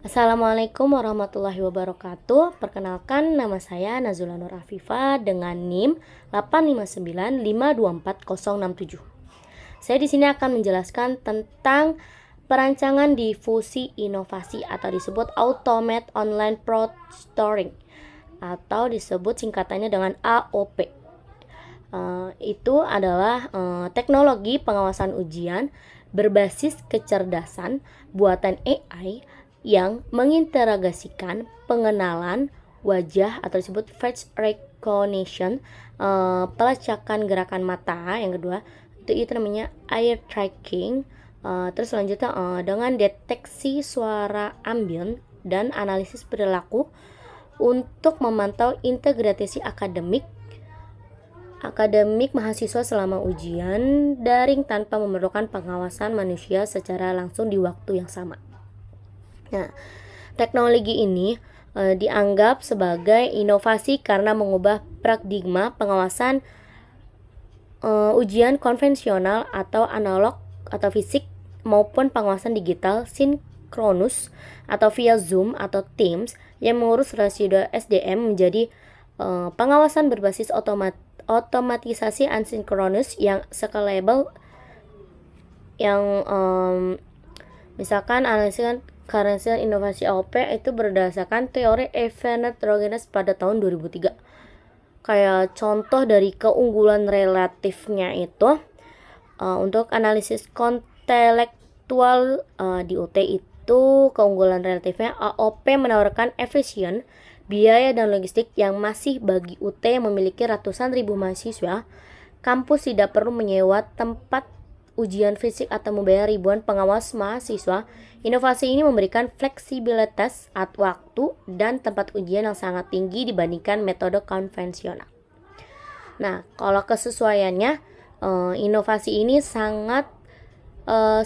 Assalamualaikum warahmatullahi wabarakatuh. Perkenalkan, nama saya Nazula Nur Afifah dengan NIM 859524067. Saya di sini akan menjelaskan tentang perancangan difusi inovasi atau disebut Automate Online Proctoring atau disebut singkatannya dengan AOP. Itu adalah teknologi pengawasan ujian berbasis kecerdasan buatan AI yang menginterogasikan pengenalan wajah atau disebut face recognition, pelacakan gerakan mata. Yang kedua itu namanya eye tracking. Terus selanjutnya dengan deteksi suara ambien dan analisis perilaku untuk memantau integrasi akademik mahasiswa selama ujian daring tanpa memerlukan pengawasan manusia secara langsung di waktu yang sama. Nah, teknologi ini dianggap sebagai inovasi karena mengubah paradigma pengawasan ujian konvensional atau analog atau fisik maupun pengawasan digital sinkronus atau via Zoom atau Teams yang mengurus rasio SDM menjadi pengawasan berbasis otomatisasi asinkronus yang scalable, yang misalkan analisis karena inovasi AOP itu berdasarkan teori event heterogeneous pada tahun 2003. Kayak contoh dari keunggulan relatifnya itu untuk analisis kontelektual di UT itu keunggulan relatifnya AOP menawarkan efisien, biaya dan logistik yang masih bagi UT yang memiliki ratusan ribu mahasiswa. Kampus tidak perlu menyewa tempat ujian fisik atau membayar ribuan pengawas mahasiswa. Inovasi ini memberikan fleksibilitas waktu dan tempat ujian yang sangat tinggi dibandingkan metode konvensional. Nah, kalau kesesuaiannya, inovasi ini sangat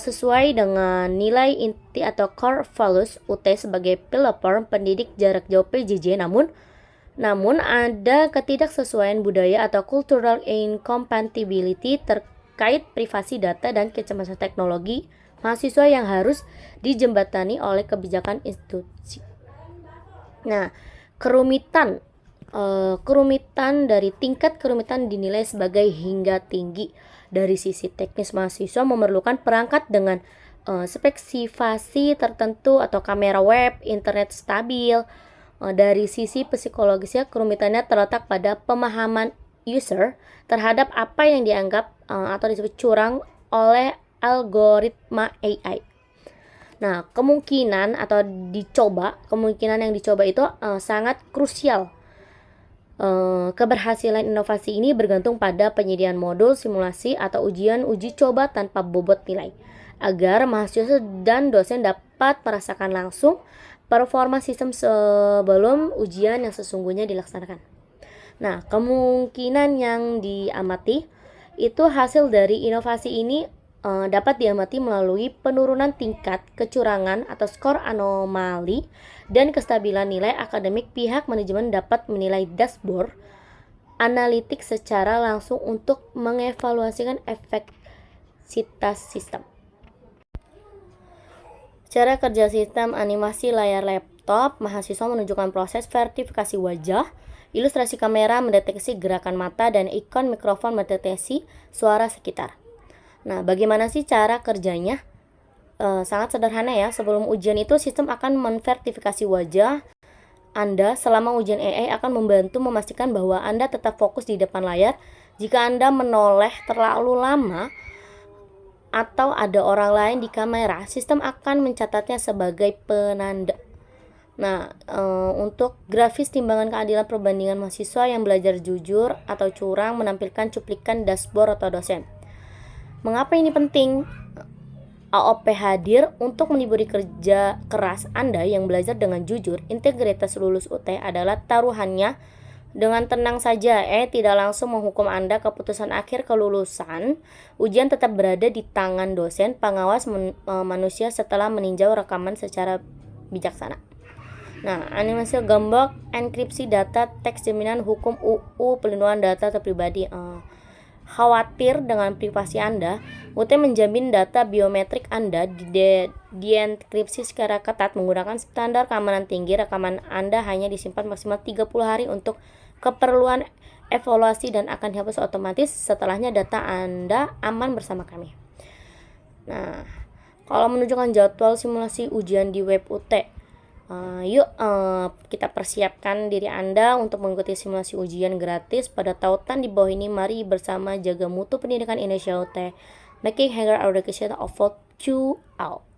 sesuai dengan nilai inti atau core values UT sebagai pelopor pendidik jarak jauh PJJ. Namun ada ketidaksesuaian budaya atau cultural incompatibility terkait privasi data dan kecemasan teknologi mahasiswa yang harus dijembatani oleh kebijakan institusi. Nah, kerumitan dari tingkat kerumitan dinilai sebagai hingga tinggi. Dari sisi teknis, mahasiswa memerlukan perangkat dengan spesifikasi tertentu atau kamera web, internet stabil. Dari sisi psikologisnya, kerumitannya terletak pada pemahaman user terhadap apa yang dianggap atau disebut curang oleh algoritma AI. Nah, kemungkinan yang dicoba itu sangat krusial. Keberhasilan inovasi ini bergantung pada penyediaan modul simulasi atau uji coba tanpa bobot nilai, agar mahasiswa dan dosen dapat merasakan langsung performa sistem sebelum ujian yang sesungguhnya dilaksanakan. Nah, kemungkinan yang diamati itu hasil dari inovasi ini dapat diamati melalui penurunan tingkat kecurangan atau skor anomali dan kestabilan nilai akademik. Pihak manajemen dapat menilai dashboard analitik secara langsung untuk mengevaluasikan efektivitas sistem. Cara kerja sistem animasi layar laptop, mahasiswa menunjukkan proses verifikasi wajah, ilustrasi kamera mendeteksi gerakan mata, dan ikon mikrofon mendeteksi suara sekitar. Nah, bagaimana sih cara kerjanya? Sangat sederhana ya. Sebelum ujian itu sistem akan memverifikasi wajah Anda. Selama ujian AI akan membantu memastikan bahwa Anda tetap fokus di depan layar. Jika Anda menoleh terlalu lama atau ada orang lain di kamera, sistem akan mencatatnya sebagai penanda. Nah, untuk grafis timbangan keadilan perbandingan mahasiswa yang belajar jujur atau curang menampilkan cuplikan dashboard atau dosen. Mengapa ini penting? AOP hadir untuk meniburi kerja keras Anda yang belajar dengan jujur. Integritas lulus UT adalah taruhannya. Dengan tenang saja, tidak langsung menghukum Anda. Keputusan akhir kelulusan ujian tetap berada di tangan dosen pengawas manusia setelah meninjau rekaman secara bijaksana. Nah, animasi gembok, enkripsi data, teks jaminan hukum UU pelindungan data pribadi. khawatir dengan privasi Anda, UT menjamin data biometrik Anda dienkripsi secara ketat menggunakan standar keamanan tinggi. Rekaman Anda hanya disimpan maksimal 30 hari untuk keperluan evaluasi dan akan dihapus otomatis. Setelahnya data Anda aman bersama kami. Nah, kalau menunjukkan jadwal simulasi ujian di web UT, yuk kita persiapkan diri Anda untuk mengikuti simulasi ujian gratis pada tautan di bawah ini. Mari bersama jaga mutu pendidikan Indonesia UT, making higher education affordable to all.